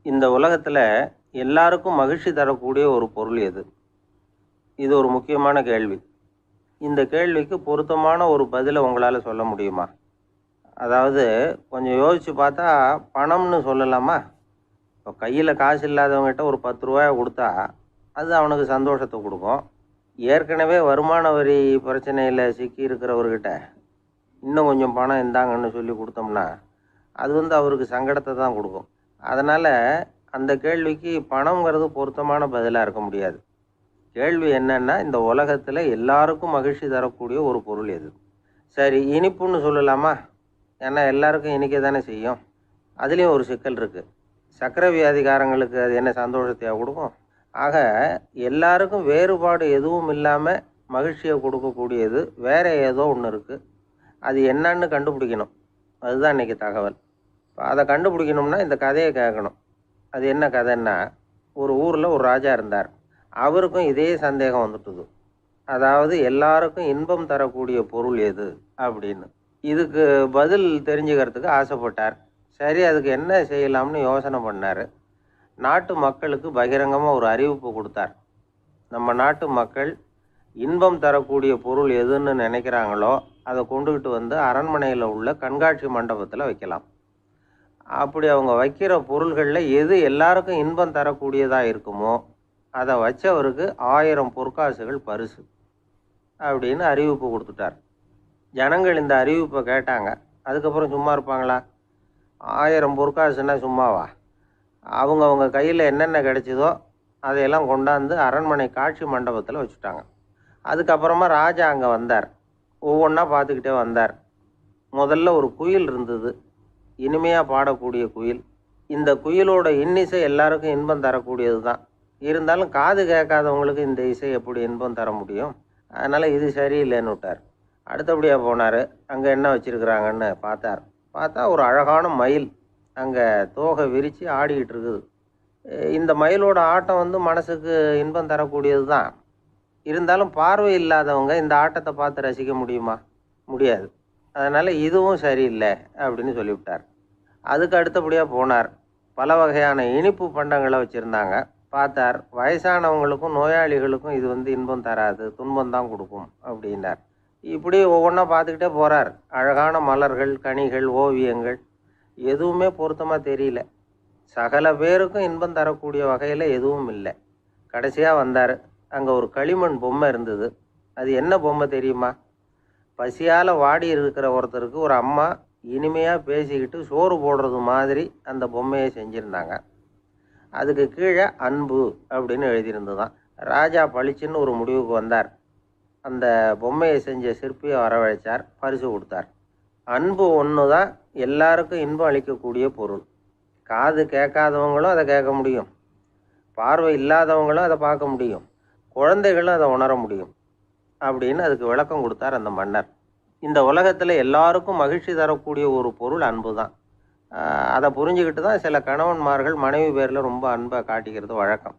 இந்த உலகத்தில் எல்லாருக்கும் மகிழ்ச்சி தரக்கூடிய ஒரு பொருள் எது? இது ஒரு முக்கியமான கேள்வி. இந்த கேள்விக்கு பொருத்தமான ஒரு பதிலை உங்களால் சொல்ல முடியுமா? அதாவது கொஞ்சம் யோசித்து பார்த்தா பணம்னு சொல்லலாமா? இப்போ கையில் காசு இல்லாதவங்ககிட்ட ஒரு 10 ரூபாயை கொடுத்தா அது அவனுக்கு சந்தோஷத்தை கொடுக்கும். ஏற்கனவே வருமான வரி பிரச்சனையில் சிக்கி இருக்கிறவர்கிட்ட இன்னும் கொஞ்சம் பணம் இந்தாங்கன்னு சொல்லி கொடுத்தோம்னா அது அவருக்கு சங்கடத்தை தான் கொடுக்கும். அதனால் அந்த கேள்விக்கு பணங்கிறது பொருத்தமான பதிலாக இருக்க முடியாது. கேள்வி என்னன்னா, இந்த உலகத்தில் எல்லாருக்கும் மகிழ்ச்சி தரக்கூடிய ஒரு பொருள் எது? சரி, இனிப்புன்னு சொல்லலாமா? ஏன்னா எல்லாருக்கும் இனிக்க தானே செய்யும். அதுலேயும் ஒரு சிக்கல் இருக்குது. சர்க்கரை வியாதிகாரங்களுக்கு அது என்ன சந்தோஷத்தையாக கொடுக்கும்? ஆக எல்லாருக்கும் வேறுபாடு எதுவும் இல்லாமல் மகிழ்ச்சியை கொடுக்கக்கூடியது வேற ஏதோ ஒன்று இருக்குது. அது என்னன்னு கண்டுபிடிக்கணும். அதுதான் இன்றைக்கி தகவல். இப்போ அதை கண்டுபிடிக்கணும்னா இந்த கதையை கேட்கணும். அது என்ன கதைன்னா, ஒரு ஊரில் ஒரு ராஜா இருந்தார். அவருக்கும் இதே சந்தேகம் வந்துட்டுது. அதாவது எல்லாருக்கும் இன்பம் தரக்கூடிய பொருள் எது அப்படின்னு. இதுக்கு பதில் தெரிஞ்சுக்கிறதுக்கு ஆசைப்பட்டார். சரி, அதுக்கு என்ன செய்யலாம்னு யோசனை பண்ணார். நாட்டு மக்களுக்கு பகிரங்கமாக ஒரு அறிவிப்பு கொடுத்தார். நம்ம நாட்டு மக்கள் இன்பம் தரக்கூடிய பொருள் எதுன்னு நினைக்கிறாங்களோ அதை கொண்டுகிட்டு வந்து அரண்மனையில் உள்ள கண்காட்சி மண்டபத்தில் வைக்கலாம். அப்படி அவங்க வைக்கிற பொருள்களில் எது எல்லாருக்கும் இன்பம் தரக்கூடியதாக இருக்குமோ அதை வச்சவருக்கு 1000 பொற்காசுகள் பரிசு அப்படின்னு அறிவிப்பு கொடுத்துட்டார். ஜனங்கள் இந்த அறிவிப்பை கேட்டாங்க. அதுக்கப்புறம் சும்மா இருப்பாங்களா? 1000 பொற்காசுன்னா சும்மாவா? அவங்க கையில் என்னென்ன கிடைச்சதோ அதையெல்லாம் கொண்டாந்து அரண்மனை காட்சி மண்டபத்தில் வச்சுட்டாங்க. அதுக்கப்புறமா ராஜா அங்கே வந்தார். ஒவ்வொன்றா பார்த்துக்கிட்டே வந்தார். முதல்ல ஒரு குயில் இருந்தது, இனிமையாக பாடக்கூடிய குயில். இந்த குயிலோட இன்னிசை எல்லாருக்கும் இன்பம் தரக்கூடியது தான். இருந்தாலும் காது கேட்காதவங்களுக்கு இந்த இசை எப்படி இன்பம் தர முடியும்? அதனால் இது சரியில்லைன்னு விட்டார். அடுத்தபடியாக போனார். அங்கே என்ன வச்சுருக்குறாங்கன்னு பார்த்தா ஒரு அழகான மயில் அங்கே தோகை விரித்து ஆடிக்கிட்டு இருக்குது. இந்த மயிலோட ஆட்டம் மனசுக்கு இன்பம் தரக்கூடியது தான். இருந்தாலும் பார்வை இல்லாதவங்க இந்த ஆட்டத்தை பார்த்து ரசிக்க முடியுமா? முடியாது. அதனால் இதுவும் சரியில்லை அப்படின்னு சொல்லிவிட்டார். அதுக்கு அடுத்தபடியாக போனார். பல வகையான இனிப்பு பண்டங்களை வச்சுருந்தாங்க. பார்த்தார், வயசானவங்களுக்கும் நோயாளிகளுக்கும் இது இன்பம் தராது, துன்பம் தான் கொடுக்கும் அப்படின்னார். இப்படி ஒவ்வொன்றா பார்த்துக்கிட்டே போகிறார். அழகான மலர்கள், கனிகள், ஓவியங்கள் எதுவுமே பொருத்தமாக தெரியல. சகல பேருக்கும் இன்பம் தரக்கூடிய வகையில் எதுவும் இல்லை. கடைசியாக வந்தார். அங்கே ஒரு களிமண் பொம்மை இருந்தது. அது என்ன பொம்மை தெரியுமா? பசியால் வாடி இருக்கிற ஒருத்தருக்கு ஒரு அம்மா இனிமையாக பேசிக்கிட்டு சோறு போடுறது மாதிரி அந்த பொம்மையை செஞ்சுருந்தாங்க. அதுக்கு கீழே அன்பு அப்படின்னு எழுதியிருந்துதான். ராஜா பளிச்சுன்னு ஒரு முடிவுக்கு வந்தார். அந்த பொம்மையை செஞ்ச சிற்பியை வரவழைச்சார், பரிசு கொடுத்தார். அன்பு ஒன்று தான் எல்லாருக்கும் இன்பம் அளிக்கக்கூடிய பொருள். காது கேட்காதவங்களும் அதை கேட்க முடியும், பார்வை இல்லாதவங்களும் அதை பார்க்க முடியும், குழந்தைகளும் அதை உணர முடியும் அப்படின்னு அதுக்கு விளக்கம் கொடுத்தார் அந்த மன்னர். இந்த உலகத்தில் எல்லாருக்கும் மகிழ்ச்சி தரக்கூடிய ஒரு பொருள் அன்பு தான். அதை புரிஞ்சுக்கிட்டு தான் சில கணவன்மார்கள் மனைவி பேரில் ரொம்ப அன்பை காட்டிக்கிறது வழக்கம்.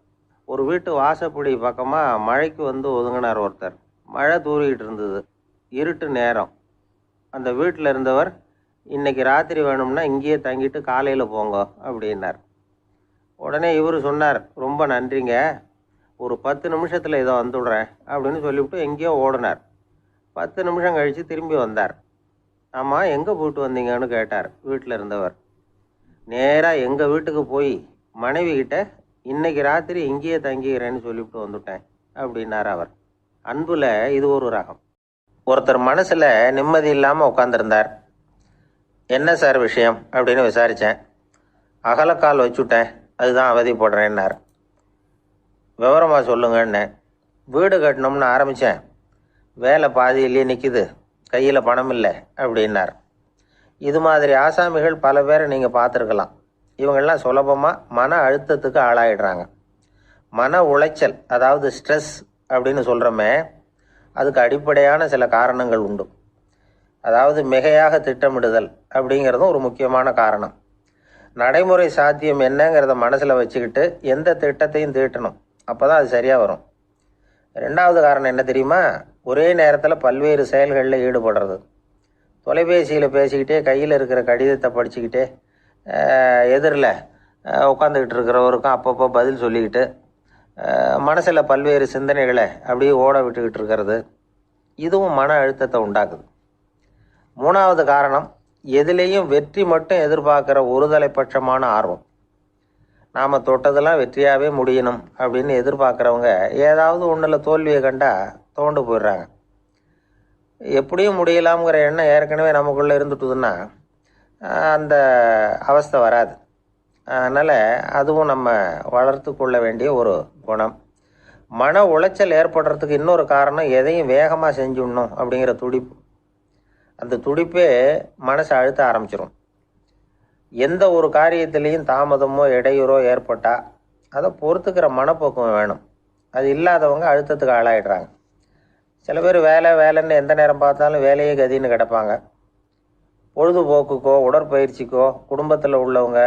ஒரு வீட்டு வாசப்படி பக்கமாக மழைக்கு ஒதுங்கினார் ஒருத்தர். மழை தூரிக்கிட்டு இருந்தது, இருட்டு நேரம். அந்த வீட்டில் இருந்தவர், இன்னைக்கு ராத்திரி வேணும்னா இங்கேயே தங்கிட்டு காலையில் போங்க அப்படின்னார். உடனே இவர் சொன்னார், ரொம்ப நன்றிங்க, ஒரு 10 நிமிஷத்தில் இதை வந்துடுறேன் அப்படின்னு சொல்லிவிட்டு எங்கேயோ ஓடினார். 10 நிமிஷம் கழித்து திரும்பி வந்தார். ஆமாம், எங்கே போயிட்டு வந்தீங்கன்னு கேட்டார் வீட்டில் இருந்தவர். நேராக எங்கள் வீட்டுக்கு போய் மனைவி கிட்ட இன்னைக்கு ராத்திரி இங்கேயே தங்கிக்கிறேன்னு சொல்லிவிட்டு வந்துட்டேன் அப்படின்னார் அவர். அன்புல இது ஒரு ரகம். ஒருத்தர் மனசில் நிம்மதி இல்லாமல் உட்காந்துருந்தார். என்ன சார் விஷயம் அப்படின்னு விசாரித்தேன். அகலக்கால் வச்சுட்டேன், அதுதான் அவதிப்படுறேன்னார். விவரமாக சொல்லுங்கன்னேன். வீடு கட்டணும்னு ஆரம்பித்தேன், வேலை பாதியிலேயே நிற்கிது, கையில் பணம் இல்லை அப்படின்னார். இது மாதிரி ஆசாமிகள் பல பேரை நீங்கள் பார்த்துருக்கலாம். இவங்கெல்லாம் சுலபமாக மன அழுத்தத்துக்கு ஆளாயிடுறாங்க. மன உளைச்சல், அதாவது ஸ்ட்ரெஸ் அப்படின்னு சொல்கிறோமே, அதுக்கு அடிப்படையான சில காரணங்கள் உண்டு. அதாவது மிகையாக திட்டமிடுதல் அப்படிங்கிறதும் ஒரு முக்கியமான காரணம். நடைமுறை சாத்தியம் என்னங்கிறத மனசில் வச்சுக்கிட்டு எந்த திட்டத்தையும் தீட்டணும், அப்போ தான் அது சரியாக வரும். 2வது காரணம் என்ன தெரியுமா? ஒரே நேரத்தில் பல்வேறு செயல்களில் ஈடுபடுறது. தொலைபேசியில் பேசிக்கிட்டே கையில் இருக்கிற கடிதத்தை படிச்சுக்கிட்டே எதிரில் உட்காந்துக்கிட்டு இருக்கிறவருக்கும் அப்பப்போ பதில் சொல்லிக்கிட்டு மனசில் பல்வேறு சிந்தனைகளை அப்படியே ஓட விட்டுக்கிட்டு இருக்கிறது, இதுவும் மன அழுத்தத்தை உண்டாக்குது. மூணாவது காரணம், எதுலேயும் வெற்றி மட்டும் எதிர்பார்க்குற ஒருதலைப்பட்சமான ஆர்வம். நாம் தொட்டதெல்லாம் வெற்றியாகவே முடியணும் அப்படின்னு எதிர்பார்க்குறவங்க ஏதாவது ஒன்றில் தோல்வியை கண்டால் தோண்டு போயிடுறாங்க. எப்படியும் முடியலாம்ங்கிற எண்ணம் ஏற்கனவே நமக்குள்ளே இருந்துட்டுதுன்னா அந்த அவஸ்தை வராது. அதனால் அதுவும் நம்ம வளர்த்து கொள்ள வேண்டிய ஒரு குணம். மன உளைச்சல் ஏற்படுறதுக்கு இன்னொரு காரணம், எதையும் வேகமாக செஞ்சுடணும் அப்படிங்கிற துடிப்பு. அந்த துடிப்பே மனசை அழுத்த ஆரம்பிச்சிடும். எந்த ஒரு காரியத்திலையும் தாமதமோ இடையூறோ ஏற்பட்டால் அதை பொறுத்துக்கிற மனப்போக்கம் வேணும். அது இல்லாதவங்க அழுத்தத்துக்கு ஆளாயிடுறாங்க. சில பேர் வேலைன்னு எந்த நேரம் பார்த்தாலும் வேலையே கதின்னு கிடப்பாங்க. பொழுதுபோக்குக்கோ உடற்பயிற்சிக்கோ குடும்பத்தில் உள்ளவங்க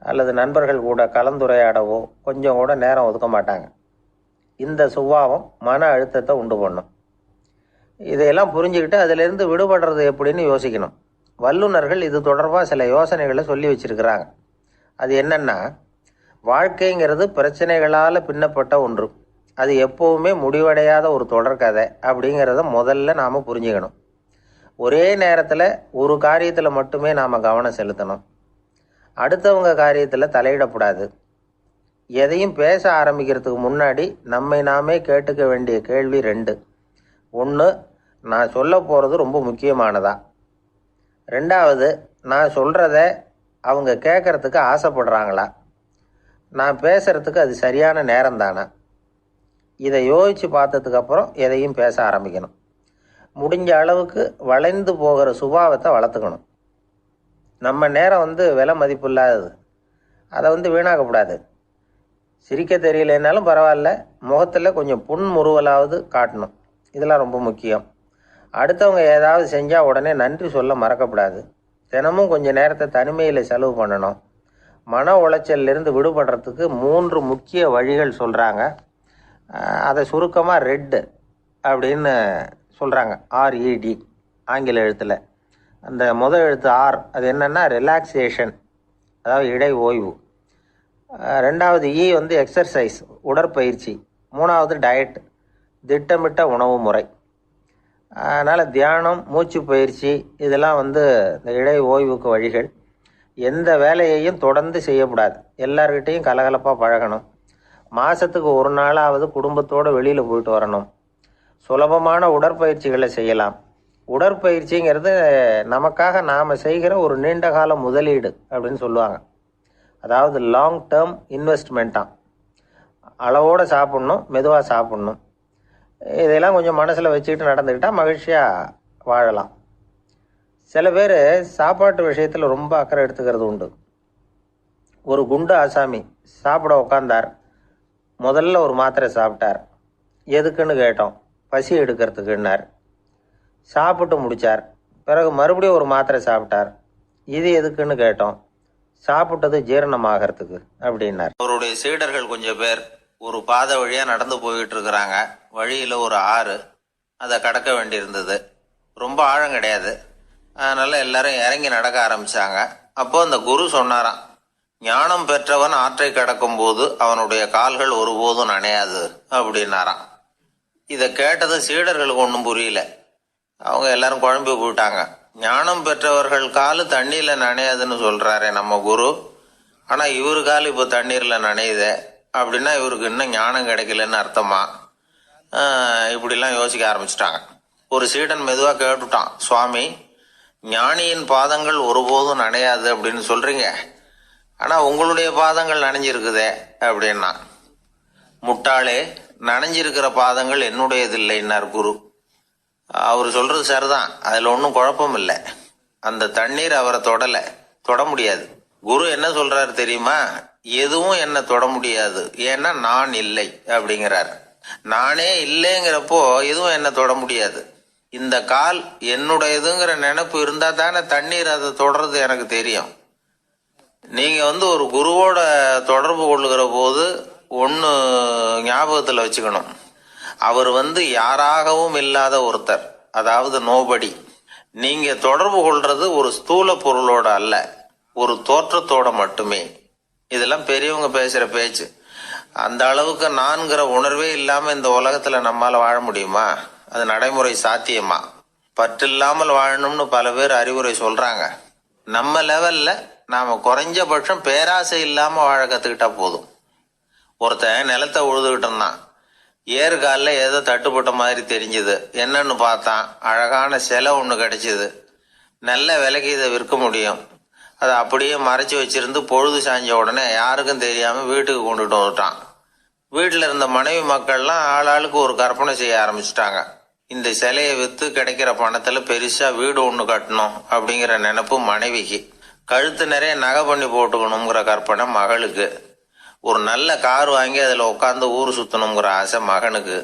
அல்லது நண்பர்கள் கூட கலந்துரையாடவோ கொஞ்சம் கூட நேரம் ஒதுக்க மாட்டாங்க. இந்த சுபாவம் மன அழுத்தத்தை உண்டு பண்ணும். இதையெல்லாம் புரிஞ்சுக்கிட்டு அதிலிருந்து விடுபடுறது எப்படின்னு யோசிக்கணும். வல்லுநர்கள் இது தொடர்பாக சில யோசனைகளை சொல்லி வச்சிருக்கிறாங்க. அது என்னன்னா, வாழ்க்கைங்கிறது பிரச்சனைகளால் பின்னப்பட்ட ஒன்று. அது எப்போவுமே முடிவடையாத ஒரு தொடர்கதை அப்படிங்கிறத முதல்ல நாம் புரிஞ்சுக்கணும். ஒரே நேரத்தில் ஒரு காரியத்தில் மட்டுமே நாம் கவனம் செலுத்தணும். அடுத்தவங்க காரியத்தில் தலையிடக்கூடாது. எதையும் பேச ஆரம்பிக்கிறதுக்கு முன்னாடி நம்மை நாமே கேட்டுக்க வேண்டிய கேள்வி 2. 1, நான் சொல்ல போகிறது ரொம்ப முக்கியமானதா? 2வது, நான் சொல்கிறத அவங்க கேட்குறதுக்கு ஆசைப்படுறாங்களா? நான் பேசுகிறதுக்கு அது சரியான நேரம் தானா? இதை யோசித்து பார்த்ததுக்கப்புறம் எதையும் பேச ஆரம்பிக்கணும். முடிஞ்ச அளவுக்கு வளைந்து போகிற சுபாவத்தை வளர்த்துக்கணும். நம்ம நேரம் விலை மதிப்பு இல்லாதது. அதை வீணாக்கக்கூடாது. சிரிக்க தெரியலனாலும் பரவாயில்ல, முகத்தில் கொஞ்சம் புன்முறுவலாவது காட்டணும். இதெல்லாம் ரொம்ப முக்கியம். அடுத்தவங்க ஏதாவது செஞ்சால் உடனே நன்றி சொல்ல மறக்கக்கூடாது. தினமும் கொஞ்சம் நேரத்தை தனிமையில் செலவு பண்ணணும். மன உளைச்சலிருந்து விடுபடுறதுக்கு 3 முக்கிய வழிகள் சொல்கிறாங்க. அதை சுருக்கமாக ரெட் அப்படின்னு சொல்கிறாங்க. RED ஆங்கில எழுத்தில். அந்த முதல் எழுத்து R, அது என்னென்னா ரிலாக்ஸேஷன், அதாவது இடை ஓய்வு. 2வது E எக்ஸர்சைஸ், உடற்பயிற்சி. 3வது டயட், திட்டமிட்ட உணவு முறை. அதனால் தியானம், மூச்சு பயிற்சி இதெல்லாம் இந்த இடை ஓய்வுக்கு வழிகள். எந்த வேலையையும் தொடர்ந்து செய்யக்கூடாது. எல்லார்கிட்டையும் கலகலப்பாக பழகணும். மாதத்துக்கு ஒரு நாளாவது குடும்பத்தோடு வெளியில் போயிட்டு வரணும். சுலபமான உடற்பயிற்சிகளை செய்யலாம். உடற்பயிற்சிங்கிறது நமக்காக நாம் செய்கிற ஒரு நீண்ட கால முதலீடு அப்படின்னு சொல்லுவாங்க. அதாவது லாங் டேர்ம் இன்வெஸ்ட்மெண்ட்டாக. அளவோடு சாப்பிட்ணும், மெதுவாக சாப்பிட்ணும். இதெல்லாம் கொஞ்சம் மனசில் வச்சுக்கிட்டு நடந்துக்கிட்டால் மகிழ்ச்சியாக வாழலாம். சில பேர் சாப்பாட்டு விஷயத்தில் ரொம்ப அக்கறை எடுத்துக்கிறது உண்டு. ஒரு குண்டு ஆசாமி சாப்பிட உட்காந்தார். முதல்ல ஒரு மாத்திரை சாப்பிட்டார். எதுக்குன்னு கேட்டோம். பசி எடுக்கிறதுக்குன்னார். சாப்பிட்டு முடித்தார். பிறகு மறுபடியும் ஒரு மாத்திரை சாப்பிட்டார். இது எதுக்குன்னு கேட்டோம். சாப்பிட்டது ஜீரணமாகறதுக்கு அப்படின்னார். அவருடைய சீடர்கள் கொஞ்சம் பேர் ஒரு பாதை வழியாக நடந்து போய்கிட்டு இருக்கிறாங்க. வழியில் ஒரு ஆறு, அதை கடக்க வேண்டியிருந்தது. ரொம்ப ஆழம் கிடையாது. அதனால் எல்லாரும் இறங்கி நடக்க ஆரம்பித்தாங்க. அப்போது அந்த குரு சொன்னாராம், ஞானம் பெற்றவன் ஆற்றை கடக்கும் போது அவனுடைய கால்கள் ஒருபோதும் நனையாது அப்படின்னாராம். இதை கேட்டது சீடர்களுக்கு ஒன்றும் புரியல. அவங்க எல்லாரும் குழம்பி போயிட்டாங்க. ஞானம் பெற்றவர்கள் கால் தண்ணியில் நனையாதுன்னு சொல்கிறாரே நம்ம குரு, ஆனால் இவரு கால் இப்போ தண்ணீரில் நனையுதே அப்படின்னா இவருக்கு இன்னும் ஞானம் கிடைக்கலன்னு அர்த்தமா? இப்படிலாம் யோசிக்க ஆரம்பிச்சிட்டாங்க. ஒரு சீடன் மெதுவாக கேட்டுட்டான், சுவாமி, ஞானியின் பாதங்கள் ஒருபோதும் நனையாது அப்படின்னு சொல்கிறீங்க, ஆனால் உங்களுடைய பாதங்கள் நனைஞ்சிருக்குதே அப்படின்னா. முட்டாளே, நனைஞ்சிருக்கிற பாதங்கள் என்னுடையது இல்லைன்னார் குரு. அவர் சொல்கிறது சரிதான், அதில் ஒன்றும் குழப்பம் இல்லை. அந்த தண்ணீர் அவரை தொட முடியாது. குரு என்ன சொல்கிறாரு தெரியுமா? எதுவும் என்னை தொட முடியாது, ஏன்னா நான் இல்லை அப்படிங்கிறார். நானே இல்லைங்கிறப்போ எதுவும் என்னை தொட முடியாது. இந்த கால் என்னுடையதுங்கிற நினைப்பு இருந்தால் தானே தண்ணீர் அதை தொடர்றது எனக்கு தெரியும். நீங்கள் ஒரு குருவோட தொடர்பு கொள்ளுகிற போது ஒன்று ஞாபகத்தில் வச்சுக்கணும். அவர் யாராகவும் இல்லாத ஒருத்தர், அதாவது நோபடி. நீங்கள் தொடர்பு கொள்றது ஒரு ஸ்தூல பொருளோட அல்ல, ஒரு தோற்றத்தோட மட்டுமே. இதெல்லாம் பெரியவங்க பேசுகிற பேச்சு. அந்த அளவுக்கு நான்கிற உணர்வே இல்லாமல் இந்த உலகத்தில் நம்மால் வாழ முடியுமா? அது நடைமுறை சாத்தியமா? பற்றில்லாமல் வாழணும்னு பல பேர் அறிவுரை சொல்கிறாங்க. நம்ம லெவலில் நாம் குறைஞ்சபட்சம் பேராசை இல்லாமல் வாழ கற்றுக்கிட்டா போதும். ஒருத்தன் நிலத்தை உழுதுகிட்டு இருந்தான். ஏறுகாலில் ஏதோ தட்டுப்பட்ட மாதிரி தெரிஞ்சுது. என்னன்னு பார்த்தான், அழகான சிலை ஒன்று கிடைச்சிது. நல்ல விலைக்கு இதை விற்க முடியும். அதை அப்படியே மறைச்சி வச்சிருந்து பொழுது சாஞ்ச உடனே யாருக்கும் தெரியாமல் வீட்டுக்கு கொண்டுட்டு வந்துட்டான். வீட்டில் இருந்த மனைவி மக்கள்லாம் ஆளாளுக்கு ஒரு கற்பனை செய்ய ஆரம்பிச்சிட்டாங்க. இந்த சிலையை விற்று கிடைக்கிற பணத்தில் பெருசாக வீடு ஒன்று கட்டணும் அப்படிங்கிற நினைப்பு மனைவிக்கு. கழுத்து நிறைய நகை பண்ணி போட்டுக்கணுங்கிற கற்பனை மகளுக்கு. ஒரு நல்ல கார் வாங்கி அதில் உட்காந்து ஊர் சுற்றணுங்கிற ஆசை மகனுக்கு.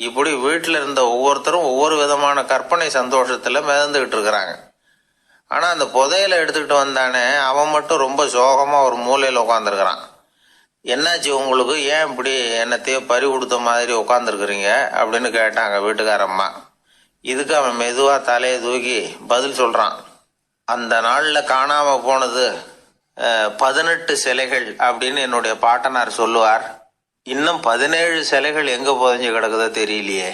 இப்படி வீட்டில் இருந்த ஒவ்வொருத்தரும் ஒவ்வொரு விதமான கற்பனை சந்தோஷத்தில் மிதந்துக்கிட்டு இருக்கிறாங்க. ஆனால் அந்த புதையலை எடுத்துக்கிட்டு வந்தானே, அவன் மட்டும் ரொம்ப சோகமாக ஒரு மூலையில் உட்காந்துருக்கிறான். என்னாச்சு உங்களுக்கு, ஏன் இப்படி என்னத்தையோ பறி கொடுத்த மாதிரி உட்காந்துருக்குறீங்க அப்படின்னு கேட்டாங்க வீட்டுக்காரம்மா. இதுக்கு அவன் மெதுவாக தலையை தூக்கி பதில் சொல்கிறான். அந்த நாளில் காணாமல் போனது 18 சிலைகள் அப்படின்னு என்னுடைய பாட்டனார் சொல்லுவார். இன்னும் 17 சிலைகள் எங்கே புதைஞ்சு கிடக்குதோ தெரியலையே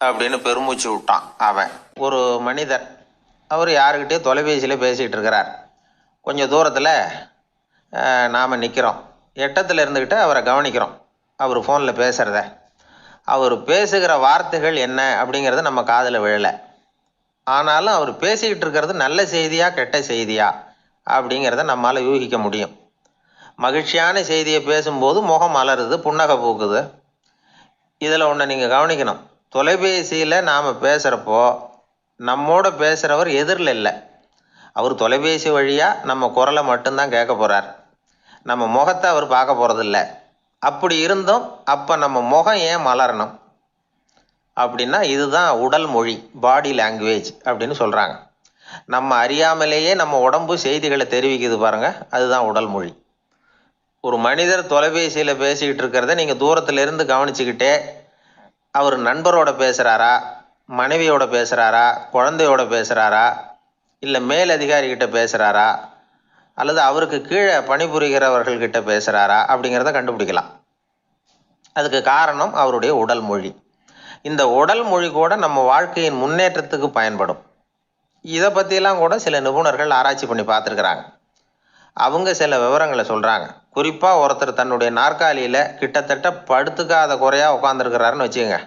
அப்படின்னு பெருமூச்சு விட்டான் அவன். ஒரு மனிதர், அவர் யாருக்கிட்டே தொலைபேசியில் பேசிகிட்டு இருக்கிறார். கொஞ்சம் தூரத்தில் நாம் நிற்கிறோம். எட்டத்தில் இருந்துக்கிட்டு அவரை கவனிக்கிறோம். அவர் ஃபோனில் பேசுகிறத. அவர் பேசுகிற வார்த்தைகள் என்ன அப்படிங்கிறது நம்ம காதில் விழலை. ஆனாலும் அவர் பேசிக்கிட்டு இருக்கிறது நல்ல செய்தியா கெட்ட செய்தியா அப்படிங்கிறத நம்மளால் யூகிக்க முடியும். மகிழ்ச்சியான செய்தியை பேசும்போது முகம் மலருது, புன்னகை பூக்குது. இதில் ஒன்று நீங்கள் கவனிக்கணும். தொலைபேசியில் நாம் பேசுகிறப்போ நம்மோட பேசுகிறவர் எதிரில் இல்லை. அவர் தொலைபேசி வழியாக நம்ம குரலை மட்டும்தான் கேட்க போகிறார். நம்ம முகத்தை அவர் பார்க்க போகிறதில்ல. அப்படி இருந்தும் அப்போ நம்ம முகம் ஏன் மலரணும் அப்படின்னா, இதுதான் உடல் மொழி, பாடி லாங்குவேஜ் அப்படின்னு சொல்கிறாங்க. நம்ம அறியாமலேயே நம்ம உடம்பு செய்திகளை தெரிவிக்குது பாருங்கள், அதுதான் உடல் மொழி. ஒரு மனிதர் தொலைபேசியில் பேசிக்கிட்டு இருக்கிறத நீங்கள் தூரத்திலிருந்து கவனிச்சுக்கிட்டே அவர் நண்பரோட பேசுகிறாரா, மனைவியோட பேசுகிறாரா, குழந்தையோட பேசுகிறாரா, இல்லை மேல் அதிகாரிகிட்ட பேசுகிறாரா, அல்லது அவருக்கு கீழே பணிபுரிகிறவர்கள்கிட்ட பேசுகிறாரா அப்படிங்கிறத கண்டுபிடிக்கலாம். அதுக்கு காரணம் அவருடைய உடல் மொழி. இந்த உடல் மொழி கூட நம்ம வாழ்க்கையின் முன்னேற்றத்துக்கு பயன்படும். இதை பற்றிலாம் கூட சில நிபுணர்கள் ஆராய்ச்சி பண்ணி பார்த்துருக்குறாங்க. அவங்க சில விவரங்களை சொல்கிறாங்க. குறிப்பாக ஒருத்தர் தன்னுடைய நாற்காலியில் கிட்டத்தட்ட படுத்துக்காத குறையாக உட்காந்துருக்கிறாருன்னு வச்சுக்கோங்க.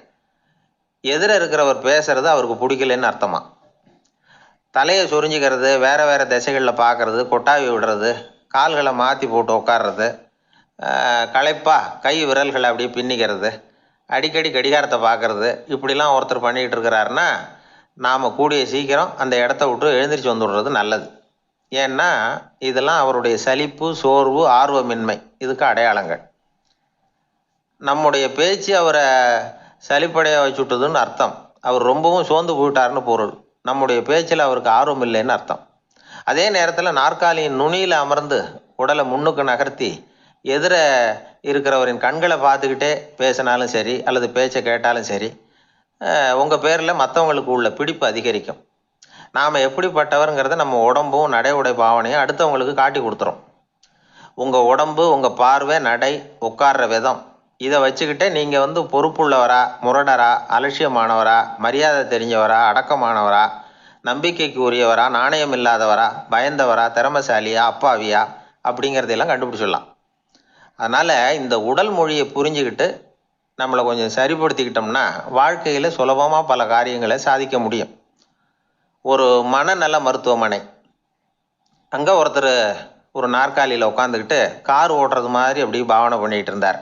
எதிர இருக்கிறவர் பேசுறது அவருக்கு பிடிக்கலன்னு அர்த்தமா. தலையை சொரிஞ்சிக்கிறது, வேறு வேறு திசைகளில் பார்க்குறது, கொட்டாவி விடுறது, கால்களை மாற்றி போட்டு உட்கார்றது, களைப்பாக கை விரல்களை அப்படியே பின்னிக்கிறது, அடிக்கடி கடிகாரத்தை பார்க்குறது, இப்படிலாம் ஒருத்தர் பண்ணிக்கிட்டு இருக்கிறாருன்னா நாம் கூடிய சீக்கிரம் அந்த இடத்த விட்டு எழுந்திரிச்சு வந்துடுறது நல்லது. ஏன்னா இதெல்லாம் அவருடைய சலிப்பு, சோர்வு, ஆர்வமின்மை, இதுக்கு அடையாளங்கள். நம்முடைய பேச்சு அவரை சலிப்படைய வச்சுட்டுதுன்னு அர்த்தம். அவர் ரொம்பவும் சோர்ந்து போயிட்டாருன்னு பொருள். நம்முடைய பேச்சில் அவருக்கு ஆர்வம் இல்லைன்னு அர்த்தம். அதே நேரத்தில் நாற்காலியின் நுனியில் அமர்ந்து உடலை முன்னுக்கு நகர்த்தி எதிர இருக்கிறவரின் கண்களை பார்த்துக்கிட்டே பேசினாலும் சரி, அல்லது பேச்சை கேட்டாலும் சரி, உங்கள் பேரில் மற்றவங்களுக்கு உள்ள பிடிப்பு அதிகரிக்கும். நாம் எப்படிப்பட்டவருங்கிறத நம்ம உடம்பும் நடை உடை பாவனையும் அடுத்தவங்களுக்கு காட்டி கொடுத்துரும். உங்கள் உடம்பு, உங்கள் பார்வை, நடை, உட்கார்ற விதம், இதை வச்சுக்கிட்டே நீங்கள் பொறுப்புள்ளவரா, முரடரா, அலட்சியமானவரா, மரியாதை தெரிஞ்சவரா, அடக்கமானவரா, நம்பிக்கைக்கு உரியவரா, நாணயம் இல்லாதவரா, பயந்தவரா, திறமசாலியா, அப்பாவியா அப்படிங்கிறதையெல்லாம் கண்டுபிடிச்சிடலாம். அதனால் இந்த உடல் மொழியை புரிஞ்சுக்கிட்டு நம்மளை கொஞ்சம் சரிப்படுத்திக்கிட்டோம்னா வாழ்க்கையில் சுலபமாக பல காரியங்களை சாதிக்க முடியும். ஒரு மனநல மருத்துவமனை, அங்கே ஒருத்தர் ஒரு நாற்காலியில் உட்காந்துக்கிட்டு கார் ஓட்டுறது மாதிரி அப்படி பாவனை பண்ணிகிட்டு இருந்தார்.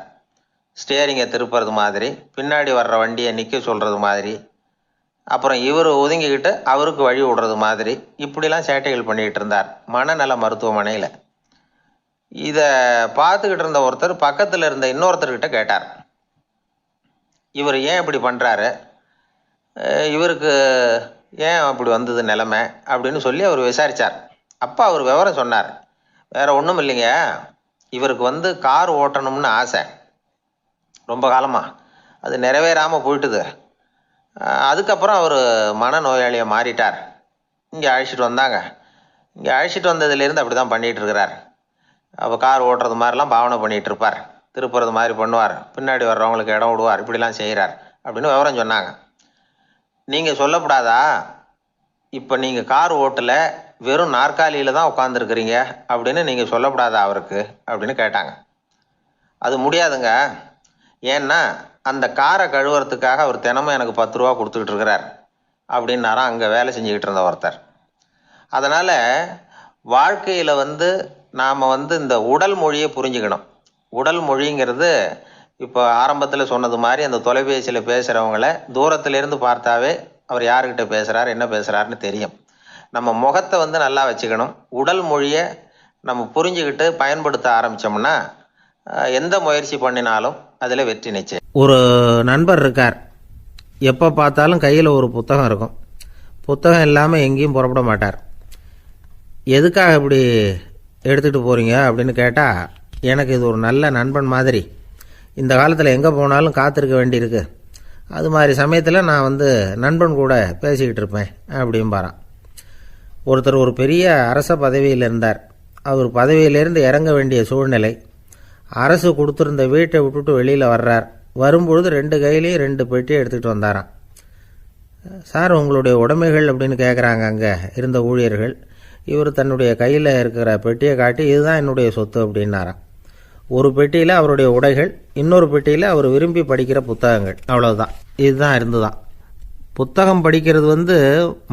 ஸ்டேரிங்கை திருப்புறது மாதிரி, பின்னாடி வர்ற வண்டியை நிற்க சொல்கிறது மாதிரி, அப்புறம் இவர் ஒதுங்கிக்கிட்டு அவருக்கு வழி விடுறது மாதிரி, இப்படிலாம் சேட்டைகள் பண்ணிக்கிட்டு இருந்தார் மனநல மருத்துவமனையில். இதை பார்த்துக்கிட்டு இருந்த ஒருத்தர் பக்கத்தில் இருந்த இன்னொருத்தர்கிட்ட கேட்டார், இவர் ஏன் இப்படி பண்ணுறாரு, இவருக்கு ஏன் அப்படி வந்தது நிலைமை அப்படின்னு சொல்லி அவர் விசாரித்தார். அப்போ அவர் விவரம் சொன்னார். வேறு ஒன்றும் இல்லைங்க, இவருக்கு கார் ஓட்டணும்னு ஆசை ரொம்ப காலமாக, அது நிறைவேறாமல் போயிட்டுது. அதுக்கப்புறம் அவர் மனநோயாளியை மாறிட்டார். இங்கே அழைச்சிட்டு வந்தாங்க. இங்கே அழைச்சிட்டு வந்ததுலேருந்து அப்படி தான் பண்ணிகிட்டு இருக்கிறார். அப்போ கார் ஓட்டுறது மாதிரிலாம் பாவனை பண்ணிகிட்டு இருப்பார், திருப்புறது மாதிரி பண்ணுவார், பின்னாடி வர்றவங்களுக்கு இடம் விடுவார், இப்படிலாம் செய்கிறார் அப்படின்னு விவரம் சொன்னாங்க. நீங்கள் சொல்லப்படாதா, இப்போ நீங்கள் கார் ஓட்டல, வெறும் நாற்காலியில் தான் உட்காந்துருக்குறீங்க அப்படின்னு நீங்கள் சொல்லப்படாதா அவருக்கு அப்படின்னு கேட்டாங்க. அது முடியாதுங்க, ஏன்னா அந்த காரை கழுவுறதுக்காக அவர் தினமும் எனக்கு 10 ரூபா கொடுத்துக்கிட்டு இருக்கிறார் அப்படின்னாராம் அங்கே வேலை செஞ்சுக்கிட்டு இருந்த ஒருத்தர். அதனால் வாழ்க்கையில் நாம் இந்த உடல் மொழியை புரிஞ்சுக்கணும். உடல் மொழிங்கிறது இப்போ ஆரம்பத்தில் சொன்னது மாதிரி அந்த தொலைபேசியில் பேசுகிறவங்கள தூரத்திலேருந்து பார்த்தாவே அவர் யாருக்கிட்ட பேசுகிறார் என்ன பேசுகிறாருன்னு தெரியும். நம்ம முகத்தை நல்லா வச்சுக்கணும். உடல் மொழியை நம்ம புரிஞ்சுக்கிட்டு பயன்படுத்த ஆரம்பித்தோம்னா எந்த முயற்சி பண்ணினாலும் அதில் வெற்றி நிச்சயம். ஒரு நண்பர் இருக்கார், எப்போ பார்த்தாலும் கையில் ஒரு புத்தகம் இருக்கும். புத்தகம் இல்லாமல் எங்கேயும் புறப்பட மாட்டார். எதுக்காக இப்படி எடுத்துகிட்டு போகிறீங்க அப்படின்னு கேட்டால், எனக்கு இது ஒரு நல்ல நண்பன் மாதிரி, இந்த காலத்தில் எங்கே போனாலும் காத்திருக்க வேண்டியிருக்கு, அது மாதிரி சமயத்தில் நான் நண்பன் கூட பேசிக்கிட்டு இருப்பேன் அப்படிம்பாரான். ஒருத்தர் ஒரு பெரிய அரச பதவியில் இருந்தார். அவர் பதவியிலேருந்து இறங்க வேண்டிய சூழ்நிலை. அரசு கொடுத்துருந்த வீட்டை விட்டுட்டு வெளியில் வர்றார். வரும்பொழுது 2 கையிலையும் 2 பெட்டியை எடுத்துகிட்டு வந்தாராம். சார், உங்களுடைய உடைமைகள் அப்படின்னு கேட்குறாங்க அங்கே இருந்த ஊழியர்கள். இவர் தன்னுடைய கையில் இருக்கிற பெட்டியை காட்டி, இதுதான் என்னுடைய சொத்து அப்படின்னாராம். ஒரு பெட்டியில் அவருடைய உடைகள், இன்னொரு பெட்டியில் அவர் விரும்பி படிக்கிற புத்தகங்கள், அவ்வளவுதான். இதுதான் இருந்துதான். புத்தகம் படிக்கிறது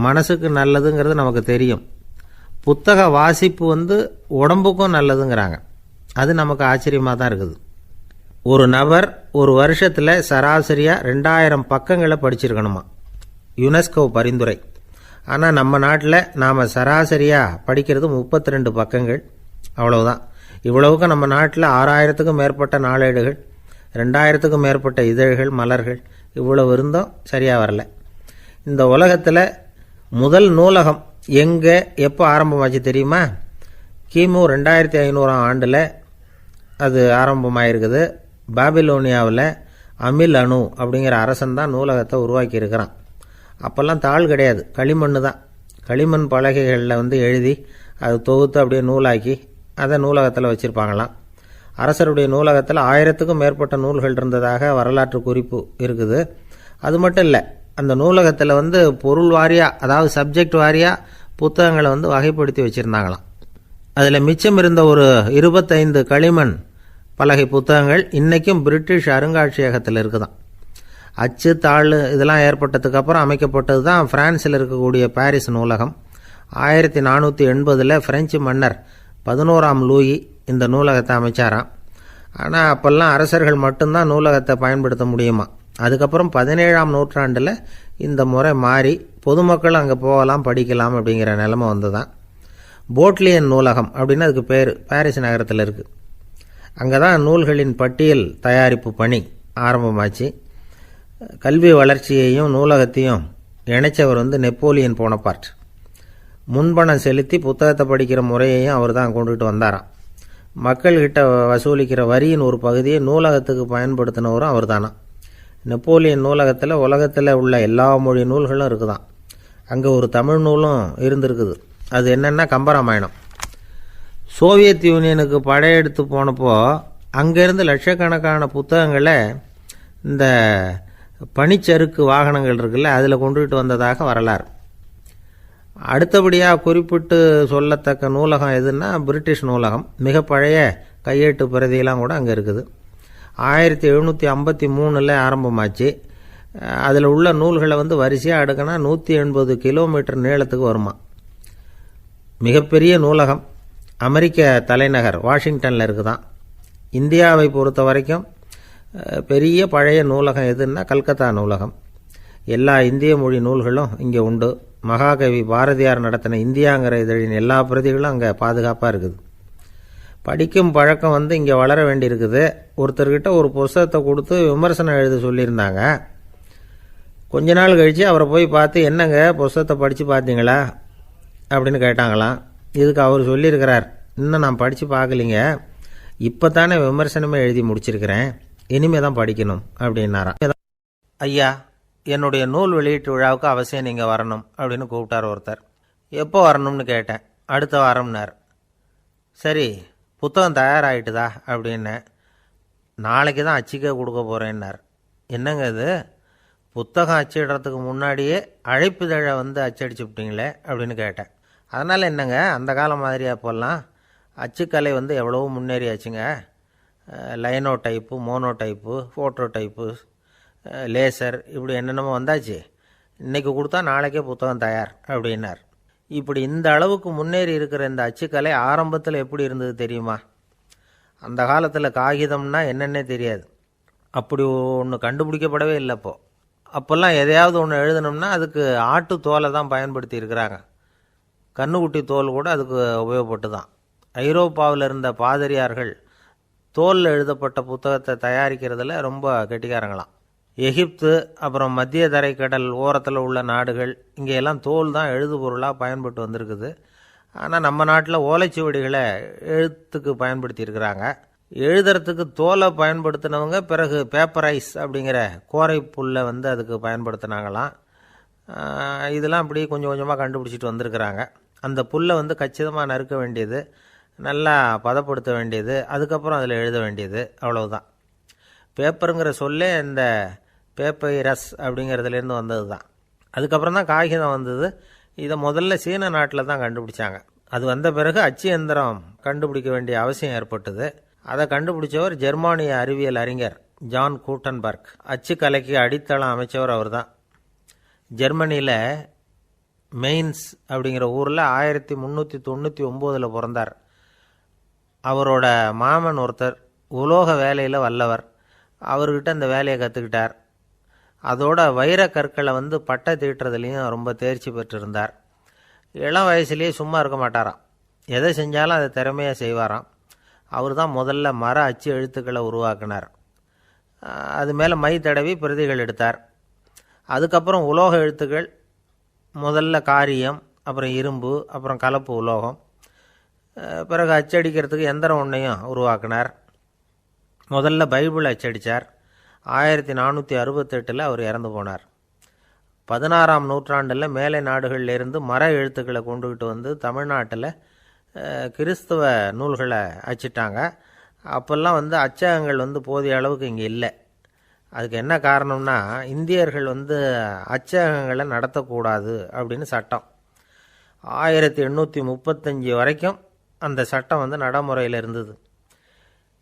மனசுக்கு நல்லதுங்கிறது நமக்கு தெரியும். புத்தக வாசிப்பு உடம்புக்கும் நல்லதுங்கிறாங்க. அது நமக்கு ஆச்சரியமாக தான் இருக்குது. ஒரு நபர் ஒரு வருஷத்தில் சராசரியாக 2000 பக்கங்களை படிச்சிருக்கணுமா, யுனெஸ்கோ பரிந்துரை. ஆனால் நம்ம நாட்டில் நாம் சராசரியாக படிக்கிறது 32 பக்கங்கள், அவ்வளவுதான். இவ்வளவுக்கு நம்ம நாட்டில் 6000த்துக்கும் மேற்பட்ட நாளேடுகள், 2000த்துக்கும் மேற்பட்ட இதழ்கள், மலர்கள், இவ்வளவு இருந்தும் சரியாக வரல. இந்த உலகத்தில் முதல் நூலகம் எங்கே எப்போ ஆரம்பமாச்சு தெரியுமா? கிமு 2500ஆம் ஆண்டில் அது ஆரம்பமாயிருக்குது. பாபிலோனியாவில் அமில் அணு அப்படிங்கிற அரசன் தான் நூலகத்தை உருவாக்கி இருக்கிறான். அப்போல்லாம் தாள் கிடையாது, களிமண் தான். களிமண் பலகைகளில் எழுதி அது தொகுத்து அப்படியே நூலாக்கி அதை நூலகத்தில் வச்சுருப்பாங்களாம். அரசருடைய நூலகத்தில் 1000த்துக்கும் மேற்பட்ட நூல்கள் இருந்ததாக வரலாற்று குறிப்பு இருக்குது. அது மட்டும் இல்லை, அந்த நூலகத்தில் பொருள் வாரியாக, அதாவது சப்ஜெக்ட் வாரியாக புத்தகங்களை வகைப்படுத்தி வச்சுருந்தாங்களாம். அதில் மிச்சம் இருந்த ஒரு 25 களிமண் பலகை புத்தகங்கள் இன்றைக்கும் பிரிட்டிஷ் அருங்காட்சியகத்தில் இருக்குதான். அச்சு தாள் இதெல்லாம் ஏற்பட்டதுக்கு அப்புறம் அமைக்கப்பட்டது தான் பிரான்சில் இருக்கக்கூடிய பாரிஸ் நூலகம். 1480 பிரெஞ்சு மன்னர் 11ஆம் லூயி இந்த நூலகத்தை அமைச்சாராம். ஆனால் அப்போல்லாம் அரசர்கள் மட்டும்தான் நூலகத்தை பயன்படுத்த முடியுமா. அதுக்கப்புறம் 17ஆம் நூற்றாண்டில் இந்த முறை மாறி பொதுமக்கள் அங்கே போகலாம், படிக்கலாம் அப்படிங்கிற நிலைமை வந்துதான். போட்லியன் நூலகம் அப்படின்னு அதுக்கு பேர், பாரிஸ் நகரத்தில் இருக்குது. அங்கே தான் நூல்களின் பட்டியல் தயாரிப்பு பணி ஆரம்பமாச்சு. கல்வி வளர்ச்சியையும் நூலகத்தையும் இணைச்சவர் நெப்போலியன் போனபார்ட். முன்பணம் செலுத்தி புத்தகத்தை படிக்கிற முறையையும் அவர் தான் கொண்டுகிட்டு வந்தாராம். மக்கள்கிட்ட வசூலிக்கிற வரியின் ஒரு பகுதியை நூலகத்துக்கு பயன்படுத்தினவரும் அவர் தானா. நெப்போலியன் நூலகத்தில் உலகத்தில் உள்ள எல்லா மொழி நூல்களும் இருக்குதான். அங்கே ஒரு தமிழ் நூலும் இருந்திருக்குது. அது என்னென்னா கம்பராமாயணம். சோவியத் யூனியனுக்கு படையெடுத்து போனப்போ அங்கேருந்து லட்சக்கணக்கான புத்தகங்களை இந்த பனிச்சறுக்கு வாகனங்கள் இருக்குல்ல, அதில் கொண்டுகிட்டு வந்ததாக வரலாறு. அடுத்தபடியாக குறிப்பிட்டு சொல்லத்தக்க நூலகம் எதுன்னா பிரிட்டிஷ் நூலகம். மிக பழைய கையெழுத்து பிரதியெல்லாம் கூட அங்கே இருக்குது. 1753 ஆரம்பமாச்சு. அதில் உள்ள நூல்களை வரிசையாக அடுக்கினா 180 கிலோமீட்டர் நீளத்துக்கு வருமா. மிகப்பெரிய நூலகம் அமெரிக்க தலைநகர் வாஷிங்டனில் இருக்குதான். இந்தியாவை பொறுத்த வரைக்கும் பெரிய பழைய நூலகம் எதுன்னா கல்கத்தா நூலகம். எல்லா இந்திய மொழி நூல்களும் இங்கே உண்டு. மகாகவி பாரதியார் நடத்தின இந்தியாங்கிற இதழின் எல்லா பிரதிகளும் அங்கே பாதுகாப்பாக இருக்குது. படிக்கும் பழக்கம் இங்கே வளர வேண்டியிருக்குது. ஒருத்தர்கிட்ட ஒரு புஸ்தகத்தை கொடுத்து விமர்சனம் எழுத சொல்லியிருந்தாங்க. கொஞ்ச நாள் கழித்து அவரை போய் பார்த்து, என்னங்க புஸ்தகத்தை படித்து பார்த்தீங்களா அப்படின்னு கேட்டாங்களாம். இதுக்கு அவர் சொல்லியிருக்கிறார், இன்னும் நான் படித்து பார்க்கலிங்க, இப்போ தானே விமர்சனமே எழுதி முடிச்சிருக்கிறேன், இனிமே தான் படிக்கணும் அப்படின்னாராம். ஐயா, என்னுடைய நூல் வெளியீட்டு விழாவுக்கு அவசியம் நீங்கள் வரணும் அப்படின்னு கூப்பிட்டார் ஒருத்தர். எப்போ வரணும்னு கேட்டேன். அடுத்த வாரம்னார். சரி, புத்தகம் தயாராகிட்டுதா அப்படின்னேன். நாளைக்கு தான் அச்சிக்க கொடுக்க போகிறேன்னார். என்னங்க இது, புத்தகம் அச்சிடுறதுக்கு முன்னாடியே அழைப்புதழை வந்து அச்சடிச்சு விட்டீங்களே அப்படின்னு கேட்டேன். அதனால் என்னங்க, அந்த காலம் மாதிரியா போடலாம், அச்சுக்கலை வந்து எவ்வளவோ முன்னேறியாச்சுங்க. Linotype, monotype, phototype, laser, இப்படி என்னென்னமோ வந்தாச்சு. இன்றைக்கி கொடுத்தா நாளைக்கே புத்தகம் தயார் அப்படின்னார். இப்படி இந்த அளவுக்கு முன்னேறி இருக்கிற இந்த அச்சுக்கலை ஆரம்பத்தில் எப்படி இருந்தது தெரியுமா? அந்த காலத்தில் காகிதம்னா என்னென்னே தெரியாது. அப்படி ஒன்று கண்டுபிடிக்கப்படவே இல்லை. அப்போல்லாம் எதையாவது ஒன்று எழுதணும்னா அதுக்கு ஆட்டு தோலை தான் பயன்படுத்தி இருக்கிறாங்க. கண்ணுக்குட்டி தோல் கூட அதுக்கு உபயோகப்பட்டு தான். ஐரோப்பாவில் இருந்த பாதிரியார்கள் தோலில் எழுதப்பட்ட புத்தகத்தை தயாரிக்கிறதுல ரொம்ப கெட்டிக்காரங்களாம். எகிப்து, அப்புறம் மத்திய தரைக்கடல் ஓரத்தில் உள்ள நாடுகள், இங்கெல்லாம் தோல் தான் எழுதுபொருளாக பயன்பட்டு வந்திருக்குது. ஆனால் நம்ம நாட்டில் ஓலைச்சுவடிகளை எழுத்துக்கு பயன்படுத்தியிருக்கிறாங்க. எழுதுறதுக்கு தோலை பயன்படுத்தினவங்க பிறகு பேப்பரைஸ் அப்படிங்கிற கோரை புல்லை வந்து அதுக்கு பயன்படுத்தினாங்களாம். இதெல்லாம் அப்படி கொஞ்சம் கொஞ்சமாக கண்டுபிடிச்சிட்டு வந்திருக்கிறாங்க. அந்த புல்லை வந்து கச்சிதமாக நறுக்க வேண்டியது, நல்லா பதப்படுத்த வேண்டியது, அதுக்கப்புறம் அதில் எழுத வேண்டியது, அவ்வளவுதான். பேப்பருங்கிற சொல்லே இந்த பேப்பைரஸ் அப்படிங்கிறதுலேருந்து வந்தது தான். அதுக்கப்புறம் தான் காகிதம் வந்தது. இதை முதல்ல சீன நாட்டில் தான் கண்டுபிடிச்சாங்க. அது வந்த பிறகு அச்சு எந்திரம் கண்டுபிடிக்க வேண்டிய அவசியம் ஏற்பட்டது. அதை கண்டுபிடிச்சவர் ஜெர்மானிய அறிவியல் அறிஞர் ஜான் கூட்டன்பர்க். அச்சுக்கலைக்கு அடித்தளம் அமைச்சவர் அவர் தான். ஜெர்மனியில் மெயின்ஸ் அப்படிங்கிற ஊரில் 1399 பிறந்தார். அவரோட மாமன் ஒருத்தர் உலோக வேலையில் வல்லவர். அவர்கிட்ட இந்த வேலையை கற்றுக்கிட்டார். அதோட வைர கற்களை வந்து பட்டை தீட்டுறதுலேயும் ரொம்ப தேர்ச்சி பெற்றிருந்தார். இளம் வயசுலேயே சும்மா இருக்க மாட்டாராம். எதை செஞ்சாலும் அதை திறமையாக செய்வாராம். அவர் தான் முதல்ல மர அச்சு எழுத்துக்களை உருவாக்கினார். அது மேலே மை தடவி பிரதிகள் எடுத்தார். அதுக்கப்புறம் உலோக எழுத்துக்கள், முதல்ல காரியம், அப்புறம் இரும்பு, அப்புறம் கலப்பு உலோகம், பிறகு அச்சடிக்கிறதுக்கு எந்திரம் ஒன்றையும் உருவாக்கினார். முதல்ல பைபிள் அச்சடித்தார். 1468 அவர் இறந்து போனார். 16ஆம் நூற்றாண்டில் மேலை நாடுகளிலிருந்து மர எழுத்துக்களை கொண்டுகிட்டு வந்து தமிழ்நாட்டில் கிறிஸ்தவ நூல்களை அச்சிட்டாங்க. அப்போல்லாம் வந்து அச்சகங்கள் வந்து போதிய அளவுக்கு இங்கே இல்லை. அதுக்கு என்ன காரணம்னா, இந்தியர்கள் வந்து அச்சகங்களை நடத்தக்கூடாது அப்படின்னு சட்டம். 1835 வரைக்கும் அந்த சட்டம் வந்து நடைமுறையில் இருந்தது.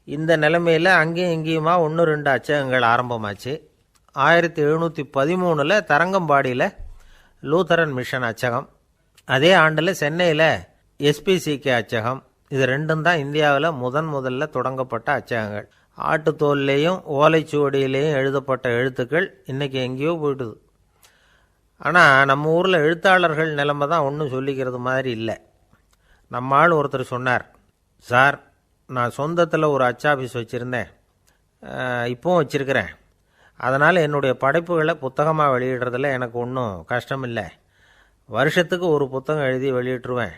இந்த நிலைமையில் அங்கேயும் இங்கேயுமா 1-2 அச்சகங்கள் ஆரம்பமாச்சு. 1713 தரங்கம்பாடியில் லூத்தரன் மிஷன் அச்சகம், அதே ஆண்டில் சென்னையில் SPCK அச்சகம். இது ரெண்டும் தான் இந்தியாவில் முதல்ல தொடங்கப்பட்ட அச்சகங்கள். ஆட்டுத்தோல்லையும் ஓலைச்சுவடியிலையும் எழுதப்பட்ட எழுத்துக்கள் இன்றைக்கி எங்கேயோ போயிட்டுது. ஆனால் நம்ம ஊரில் எழுத்தாளர்கள் நிலைமை தான் ஒன்றும் சொல்லிக்கிறது மாதிரி இல்லை. நம்ம ஆள் ஒருத்தர் சொன்னார், சார், நான் சொந்தத்தில் ஒரு அச்சாபீஸ் வச்சுருந்தேன், இப்போவும் வச்சுருக்கிறேன். அதனால் என்னுடைய படைப்புகளை புத்தகமாக வெளியிடுறதில் எனக்கு ஒன்றும் கஷ்டம் இல்லை. வருஷத்துக்கு ஒரு புத்தகம் எழுதி வெளியிட்டுருவேன்.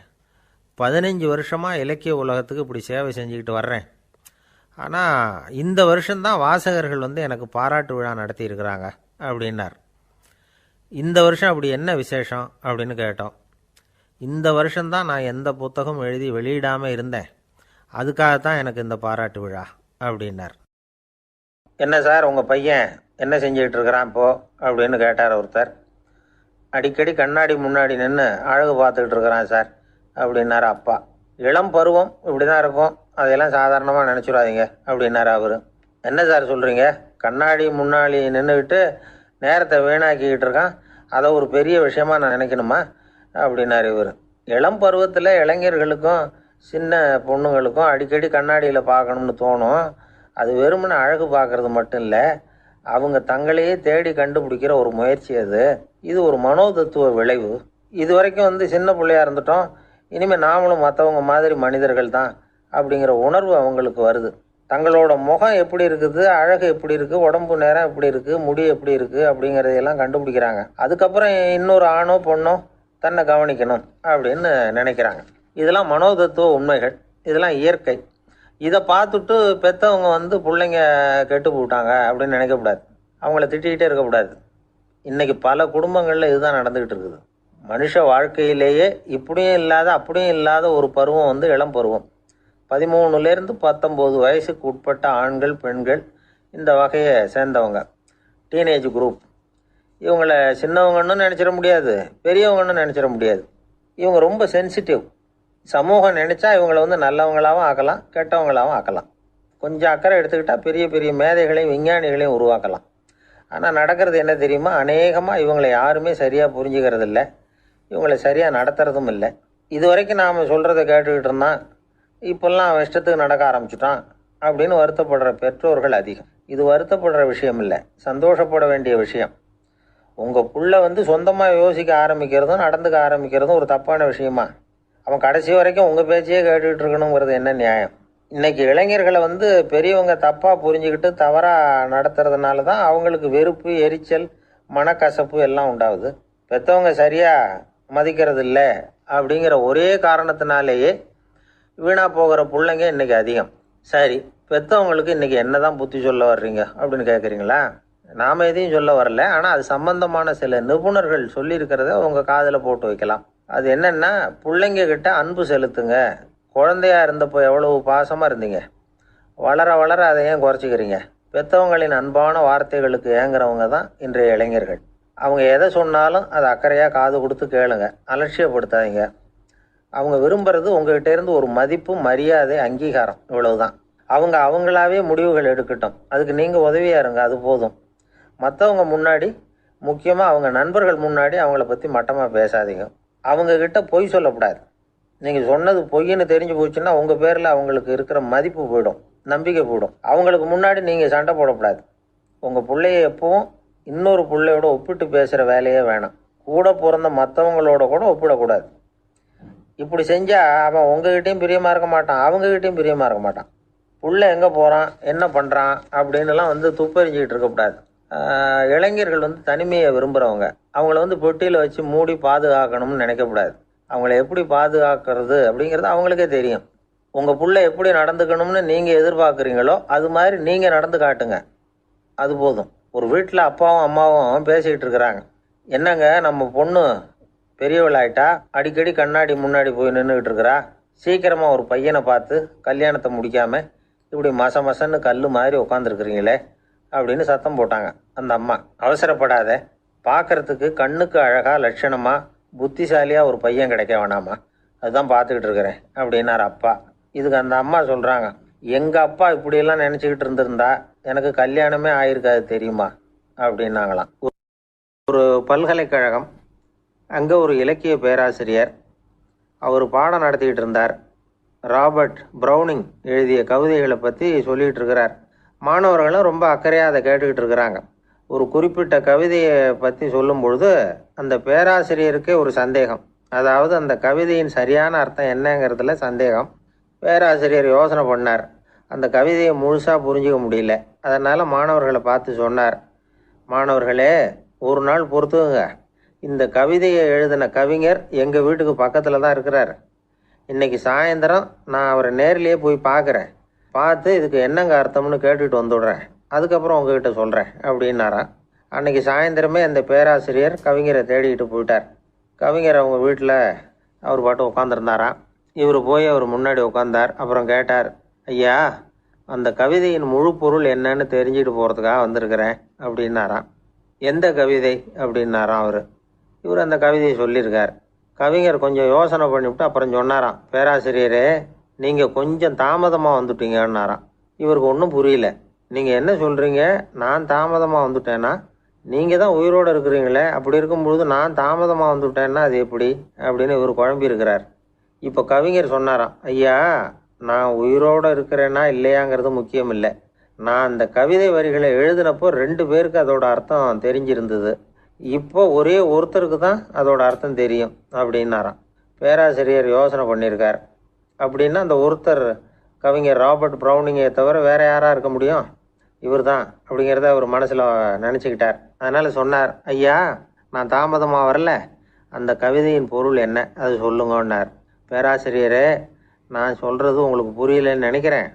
15 வருஷமாக இலக்கிய உலகத்துக்கு இப்படி சேவை செஞ்சுக்கிட்டு வர்றேன். ஆனால் இந்த வருஷம்தான் வாசகர்கள் வந்து எனக்கு பாராட்டு விழா நடத்தியிருக்கிறாங்க அப்படின்னார். இந்த வருஷம் அப்படி என்ன விசேஷம் அப்படின்னு கேட்டோம். இந்த வருஷம்தான் நான் எந்த புத்தகம் எழுதி வெளியிடாமல் இருந்தேன், அதுக்காகத்தான் எனக்கு இந்த பாராட்டு விழா அப்படின்னார். என்ன சார், உங்கள் பையன் என்ன செஞ்சுக்கிட்டு இருக்கிறான் இப்போ அப்படின்னு கேட்டார் ஒருத்தர். அடிக்கடி கண்ணாடி முன்னாடி நின்று அழகு பார்த்துக்கிட்டு இருக்கிறான் சார் அப்படின்னார் அப்பா. இளம் பருவம் இப்படி தான் இருக்கும், அதையெல்லாம் சாதாரணமாக நினச்சிடாதீங்க அப்படின்னார் அவர். என்ன சார் சொல்கிறீங்க, கண்ணாடி முன்னாடி நின்றுக்கிட்டு நேரத்தை வீணாக்கிக்கிட்டு இருக்கான், அதை ஒரு பெரிய விஷயமா நான் நினைக்கணுமா அப்படின்னார் இவர். இளம் பருவத்தில் இளைஞர்களுக்கும் சின்ன பொண்ணுங்களுக்கும் அடிக்கடி கண்ணாடியில் பார்க்கணும்னு தோணும். அது வெறுமனே அழகு பார்க்கறது மட்டும் இல்லை, அவங்க தங்களையே தேடி கண்டுபிடிக்கிற ஒரு முயற்சி அது. இது ஒரு மனோதத்துவ விளைவு. இது வரைக்கும் வந்து சின்ன பிள்ளையா இருந்துட்டோம், இனிமேல் நாமளும் மற்றவங்க மாதிரி மனிதர்கள் தான் அப்படிங்கிற உணர்வு அவங்களுக்கு வருது. தங்களோட முகம் எப்படி இருக்குது, அழகு எப்படி இருக்குது, உடம்பு நேரம் எப்படி இருக்குது, முடி எப்படி இருக்குது அப்படிங்கிறதையெல்லாம் கண்டுபிடிக்கிறாங்க. அதுக்கப்புறம் இன்னொரு ஆணோ பொண்ணோ தன்னை கவனிக்கணும் அப்படின்னு நினைக்கிறாங்க. இதெல்லாம் மனோதத்துவ உண்மைகள், இதெல்லாம் இயற்கை. இதை பார்த்துட்டு பெற்றவங்க வந்து பிள்ளைங்க கெட்டு போட்டாங்க அப்படின்னு நினைக்கக்கூடாது, அவங்கள திட்டிக்கிட்டே இருக்கக்கூடாது. இன்றைக்கி பல குடும்பங்களில் இதுதான் நடந்துக்கிட்டு இருக்குது. மனுஷ வாழ்க்கையிலேயே இப்படியும் இல்லாத அப்படியும் இல்லாத ஒரு பருவம் வந்து இளம் பருவம். 13லேருந்து 19 வயசுக்கு உட்பட்ட ஆண்கள் பெண்கள் இந்த வகையை சேர்ந்தவங்க, டீனேஜ் குரூப். இவங்களை சின்னவங்கன்னு நினச்சிட முடியாது, பெரியவங்கன்னு நினச்சிட முடியாது. இவங்க ரொம்ப சென்சிட்டிவ். சமூகம் நினச்சா இவங்களை நல்லவங்களாகவும் ஆக்கலாம், கெட்டவங்களாகவும் ஆக்கலாம். கொஞ்சம் அக்கறை எடுத்துக்கிட்டால் பெரிய பெரிய மேதைகளையும் விஞ்ஞானிகளையும் உருவாக்கலாம். ஆனால் நடக்கிறது என்ன தெரியுமா? அநேகமாக இவங்களை யாருமே சரியாக புரிஞ்சுக்கிறது இல்லை, இவங்களை சரியாக நடத்துறதும் இல்லை. இது வரைக்கும் நாம் சொல்கிறத கேட்டுக்கிட்டு இருந்தான், இப்போல்லாம் அவன் இஷ்டத்துக்கு நடக்க ஆரம்பிச்சுட்டான் அப்படின்னு வருத்தப்படுற பெற்றோர்கள் அதிகம். இது வருத்தப்படுற விஷயம் இல்லை, சந்தோஷப்பட வேண்டிய விஷயம். உங்கள் புள்ள சொந்தமாக யோசிக்க ஆரம்பிக்கிறதும் நடந்துக்க ஆரம்பிக்கிறதும் ஒரு தப்பான விஷயமா? அவன் கடைசி வரைக்கும் உங்கள் பேச்சையே கேட்டுக்கிட்டு இருக்கணுங்கிறது என்ன நியாயம்? இன்றைக்கி இளைஞர்களை பெரியவங்க தப்பாக புரிஞ்சுக்கிட்டு தவறாக நடத்துறதுனால தான் அவங்களுக்கு வெறுப்பு, எரிச்சல், மனக்கசப்பு எல்லாம் உண்டாகுது. பெற்றவங்க சரியாக மதிக்கிறது இல்லை அப்படிங்கிற ஒரே காரணத்தினாலேயே வீணாக போகிற பிள்ளைங்க இன்றைக்கி அதிகம். சரி, பெற்றவங்களுக்கு இன்றைக்கி என்ன தான் புத்தி சொல்ல வர்றீங்க அப்படின்னு கேட்குறீங்களா? நாம் எதையும் சொல்ல வரல, ஆனால் அது சம்பந்தமான சில நிபுணர்கள் சொல்லியிருக்கிறத உங்கள் காதில் போட்டு வைக்கலாம். அது என்னென்னா, பிள்ளைங்க கிட்ட அன்பு செலுத்துங்க. குழந்தையா இருந்தப்போ எவ்வளவு பாசமாக இருந்தீங்க, வளர வளர அதை ஏன் குறைச்சிக்கிறீங்க? பெற்றவங்களின் அன்பான வார்த்தைகளுக்கு ஏங்குறவங்க தான் இன்றைய இளைஞர்கள். அவங்க எதை சொன்னாலும் அதை அக்கறையாக காது கொடுத்து கேளுங்க, அலட்சியப்படுத்தாதீங்க. அவங்க விரும்புறது உங்ககிட்ட இருந்து ஒரு மதிப்பு, மரியாதை, அங்கீகாரம், இவ்வளவுதான். அவங்க அவங்களாவே முடிவுகள் எடுக்கட்டும், அதுக்கு நீங்கள் உதவியாக இருங்க, அது போதும். மற்றவங்க முன்னாடி, முக்கியமாக அவங்க நண்பர்கள் முன்னாடி அவங்கள பற்றி மட்டமாக பேசாதீங்க. அவங்கக்கிட்ட பொய் சொல்லக்கூடாது. நீங்கள் சொன்னது பொய்ன்னு தெரிஞ்சு போச்சுன்னா உங்கள் பேரில் அவங்களுக்கு இருக்கிற மதிப்பு போயிடும், நம்பிக்கை போயிடும். அவங்களுக்கு முன்னாடி நீங்கள் சண்டை போடக்கூடாது. உங்கள் பிள்ளைய எப்பவும் இன்னொரு பிள்ளையோட ஒப்பிட்டு பேசுகிற வேலையே வேணாம். கூட பிறந்த மற்றவங்களோட கூட ஒப்பிடக்கூடாது. இப்படி செஞ்சால் அவன் உங்ககிட்டையும் பிரியமாக இருக்க மாட்டான், அவங்ககிட்டையும் பிரியமாக இருக்க மாட்டான். புள்ள எங்கே போகிறான், என்ன பண்ணுறான் அப்படின்னுலாம் துப்பறிஞ்சிக்கிட்டு இருக்கக்கூடாது. இளைஞர்கள் தனிமையை விரும்புகிறவங்க. அவங்கள பெட்டியில் வச்சு மூடி பாதுகாக்கணும்னு நினைக்கக்கூடாது. அவங்கள எப்படி பாதுகாக்கிறது அப்படிங்கிறது அவங்களுக்கே தெரியும். உங்கள் புள்ள எப்படி நடந்துக்கணும்னு நீங்கள் எதிர்பார்க்குறீங்களோ அது மாதிரி நீங்கள் நடந்து காட்டுங்க, அது போதும். ஒரு வீட்டில் அப்பாவும் அம்மாவும் பேசிக்கிட்டு இருக்கிறாங்க. என்னங்க, நம்ம பொண்ணு பெரியவளாயிட்டா, அடிக்கடி கண்ணாடி முன்னாடி போய் நின்றுக்கிட்டு இருக்கிறா, சீக்கிரமாக ஒரு பையனை பார்த்து கல்யாணத்தை முடிக்காமல் இப்படி மசன்னு கல் மாதிரி உட்காந்துருக்குறீங்களே அப்படின்னு சத்தம் போட்டாங்க அந்த அம்மா. அவசரப்படாத, பார்க்குறதுக்கு கண்ணுக்கு அழகாக லட்சணமாக புத்திசாலியாக ஒரு பையன் கிடைக்க வேணாமா, அதுதான் பார்த்துக்கிட்டு இருக்கிறேன் அப்படின்னார் அப்பா. இதுக்கு அந்த அம்மா சொல்கிறாங்க, எங்கள் அப்பா இப்படியெல்லாம் நினச்சிக்கிட்டு இருந்திருந்தா எனக்கு கல்யாணமே ஆயிருக்காது தெரியுமா அப்படின்னாங்களாம். ஒரு பல்கலைக்கழகம், அங்கே ஒரு இலக்கிய பேராசிரியர், அவர் பாடம் நடத்திக்கிட்டு இருந்தார். ராபர்ட் ப்ரௌனிங் எழுதிய கவிதைகளை பற்றி சொல்லிகிட்டு இருக்கிறார். மாணவர்களும் ரொம்ப அக்கறையாக அதை கேட்டுக்கிட்டு இருக்கிறாங்க. ஒரு குறிப்பிட்ட கவிதையை பற்றி சொல்லும் பொழுது அந்த பேராசிரியருக்கே ஒரு சந்தேகம். அதாவது அந்த கவிதையின் சரியான அர்த்தம் என்னங்கிறதுல சந்தேகம். பேராசிரியர் யோசனை பண்ணார், அந்த கவிதையை முழுசாக புரிஞ்சிக்க முடியல. அதனால் மாணவர்களை பார்த்து சொன்னார், மாணவர்களே, ஒரு நாள் பொறுத்துங்க, இந்த கவிதையை எழுதின கவிஞர் எங்கள் வீட்டுக்கு பக்கத்தில் தான் இருக்கிறார். இன்றைக்கி சாயந்தரம் நான் அவரை நேரிலேயே போய் பார்க்குறேன், பார்த்து இதுக்கு என்னங்க அர்த்தம்னு கேட்டுட்டு வந்துவிடுறேன், அதுக்கப்புறம் உங்ககிட்ட சொல்கிறேன் அப்படின்னாராம். அன்றைக்கி சாயந்தரமே அந்த பேராசிரியர் கவிஞரை தேடிக்கிட்டு போயிட்டார். கவிஞர் அவங்க வீட்டில் அவர் பாட்டு உட்காந்துருந்தாராம். இவர் போய் அவர் முன்னாடி உட்காந்தார். அப்புறம் கேட்டார், ஐயா, அந்த கவிதையின் முழு பொருள் என்னன்னு தெரிஞ்சுட்டு போகிறதுக்காக வந்திருக்கிறேன் அப்படின்னாராம். எந்த கவிதை அப்படின்னாராம் அவர். இவர் அந்த கவிதையை சொல்லியிருக்கார். கவிஞர் கொஞ்சம் யோசனை பண்ணிவிட்டு அப்புறம் சொன்னாராம், பேராசிரியரே, நீங்கள் கொஞ்சம் தாமதமாக வந்துட்டீங்கன்னாராம். இவருக்கு ஒன்றும் புரியல. நீங்கள் என்ன சொல்கிறீங்க, நான் தாமதமாக வந்துட்டேன்னா? நீங்கள் தான் உயிரோடு இருக்கிறீங்களே, அப்படி இருக்கும்பொழுது நான் தாமதமாக வந்துவிட்டேன்னா அது எப்படி அப்படின்னு இவர் குழம்பி இருக்கிறார். இப்போ கவிஞர் சொன்னாராம், ஐயா, நான் உயிரோடு இருக்கிறேன்னா இல்லையாங்கிறது முக்கியம் இல்லை. நான் அந்த கவிதை வரிகளை எழுதினப்போ 2 பேருக்கு அதோட அர்த்தம் தெரிஞ்சிருந்தது. இப்போ ஒரே ஒருத்தருக்கு தான் அதோட அர்த்தம் தெரியும் அப்படின்னாராம். பேராசிரியர் யோசனை பண்ணியிருக்கார். அப்படின்னா அந்த ஒருத்தர் கவிஞர் ராபர்ட் ப்ரௌனிங்கை தவிர வேறு யாராக இருக்க முடியும்? இவர் தான் அப்படிங்கிறத அவர் மனசில் நினச்சிக்கிட்டார். அதனால் சொன்னார், ஐயா, நான் தாமதமாக வரல, அந்த கவிதையின் பொருள் என்ன அது சொல்லுங்கன்னார். பேராசிரியரே, நான் சொல்கிறது உங்களுக்கு புரியலன்னு நினைக்கிறேன்.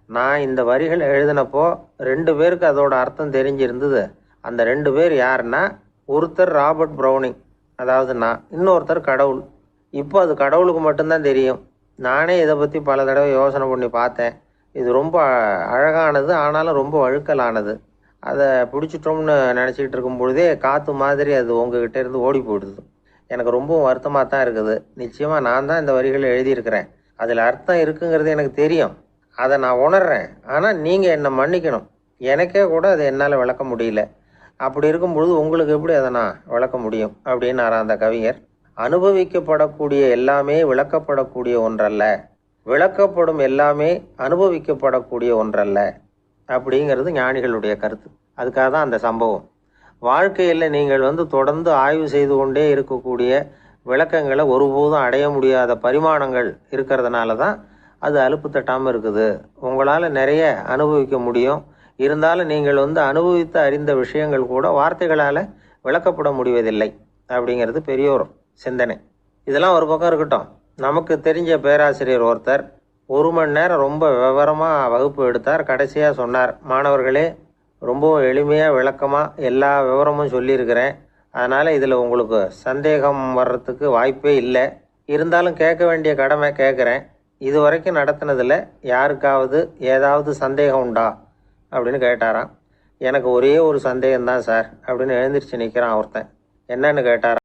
நான் இந்த வரிகள் எழுதினப்போ 2 பேருக்கு அதோட அர்த்தம் தெரிஞ்சிருந்தது. அந்த 2 பேர் யாருன்னா, ஒருத்தர் ராபர்ட் ப்ரௌனிங், அதாவது நான், இன்னொருத்தர் கடவுள். இப்போ அது கடவுளுக்கு மட்டும்தான் தெரியும். நானே இதை பற்றி பல தடவை யோசனை பண்ணி பார்த்தேன். இது ரொம்ப அழகானது, ஆனாலும் ரொம்ப வழுக்கலானது. அதை பிடிச்சிட்டோம்னு நினச்சிக்கிட்டு இருக்கும் பொழுதே காற்று மாதிரி அது உங்ககிட்ட இருந்து ஓடி போயிடுது. எனக்கு ரொம்பவும் வருத்தமாக தான் இருக்குது. நிச்சயமாக நான் தான் இந்த வரிகளை எழுதியிருக்கிறேன். அதில் அர்த்தம் இருக்குங்கிறது எனக்கு தெரியும். அதை நான் உணர்றேன். ஆனால் நீங்கள் என்னை மன்னிக்கணும். எனக்கே கூட அதை என்னால் விளக்க முடியல. அப்படி இருக்கும் பொழுது உங்களுக்கு எப்படி அதை நான் விளக்க முடியும் அப்படின்னாரா அந்த கவிஞர். அனுபவிக்கப்படக்கூடிய எல்லாமே விளக்கப்படக்கூடிய ஒன்றல்ல, விளக்கப்படும் எல்லாமே அனுபவிக்கப்படக்கூடிய ஒன்றல்ல அப்படிங்கிறது ஞானிகளுடைய கருத்து. அதுக்காக தான் அந்த சம்பவம். வாழ்க்கையில் நீங்கள் தொடர்ந்து ஆய்வு செய்து கொண்டே இருக்கக்கூடிய விளக்கங்களை ஒருபோதும் அடைய முடியாத பரிமாணங்கள் இருக்கிறதுனால தான் அது அலுப்பு தட்டாமல் இருக்குது. உங்களால் நிறைய அனுபவிக்க முடியும். இருந்தாலும் நீங்கள் அனுபவித்து அறிந்த விஷயங்கள் கூட வார்த்தைகளால் விளக்கப்பட முடிவதில்லை அப்படிங்கிறது பெரியோர் சிந்தனை. இதெல்லாம் ஒரு பக்கம் இருக்கட்டும். நமக்கு தெரிஞ்ச பேராசிரியர் ஒருத்தர் 1 மணி நேரம் ரொம்ப விவரமாக வகுப்பு எடுத்தார். கடைசியாக சொன்னார், மாணவர்களே, ரொம்பவும் எளிமையாக விளக்கமாக எல்லா விவரமும் சொல்லியிருக்கிறேன். அதனால் இதில் உங்களுக்கு சந்தேகம் வர்றதுக்கு வாய்ப்பே இல்லை. இருந்தாலும் கேட்க வேண்டிய கடமை கேட்குறேன். இது வரைக்கும் நடத்தினதில் யாருக்காவது ஏதாவது சந்தேகம் உண்டா அப்படின்னு கேட்டாராம். எனக்கு ஒரே ஒரு சந்தேகம்தான் சார் அப்படின்னு எழுந்திரிச்சு நிற்கிறான் ஒருத்தன். என்னன்னு கேட்டாராம்.